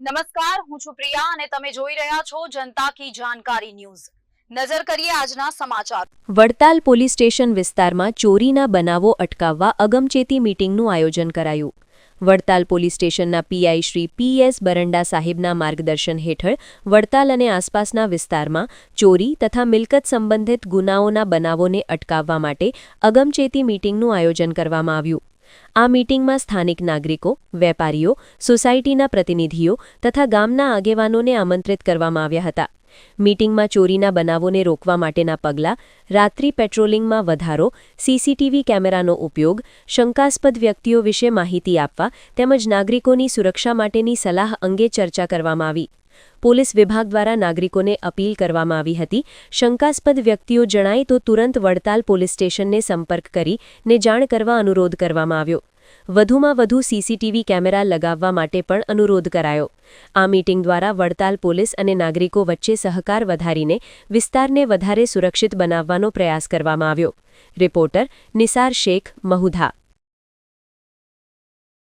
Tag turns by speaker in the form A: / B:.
A: નમસ્કાર, હું છું પ્રિયા અને તમે જોઈ રહ્યા છો જનતા કી જાણકારી ન્યૂઝ। નજર કરીએ આજના સમાચાર।
B: વડતાલ પોલીસ સ્ટેશન વિસ્તારમાં ચોરીના બનાવો અટકાવવા અગમચેતી મીટિંગનું આયોજન કરાયું। વડતાલ પોલીસ સ્ટેશનના પીઆઈ શ્રી પીએસ બરંડા સાહેબના માર્ગદર્શન હેઠળ વડતાલ અને આસપાસના વિસ્તારમાં ચોરી તથા મિલકત સંબંધિત ગુનાઓના બનાવોને અટકાવવા માટે અગમચેતી મીટિંગનું આયોજન કરવામાં આવ્યું। આ મીટિંગમાં સ્થાનિક નાગરિકો, વેપારીઓ, સોસાયટીના પ્રતિનિધિઓ તથા ગામના આગેવાનોને આમંત્રિત કરવામાં આવ્યા હતા। મીટિંગમાં ચોરીના બનાવોને રોકવા માટેના પગલાં, રાત્રિ પેટ્રોલિંગમાં વધારો, સીસીટીવી કેમેરાનો ઉપયોગ, શંકાસ્પદ વ્યક્તિઓ વિશે માહિતી આપવા તેમજ નાગરિકોની સુરક્ષા માટેની સલાહ અંગે ચર્ચા કરવામાં આવી। પોલીસ વિભાગ દ્વારા નાગરિકોને અપીલ કરવામાં આવી હતી, શંકાસ્પદ વ્યક્તિઓ જણાય તો તુરંત વડતાલ પોલીસ સ્ટેશનને સંપર્ક કરીને જાણ કરવા અનુરોધ કરવામાં આવ્યો। વધુમાં વધુ સીસીટીવી કેમેરા લગાવવા માટે પણ અનુરોધ કરાયો। આ મીટિંગ દ્વારા વડતાલ પોલીસ અને નાગરિકો વચ્ચે સહકાર વધારીને વિસ્તારને વધારે સુરક્ષિત બનાવવાનો પ્રયાસ કરવામાં આવ્યો। રિપોર્ટર નિસાર શેખ, મહુધા।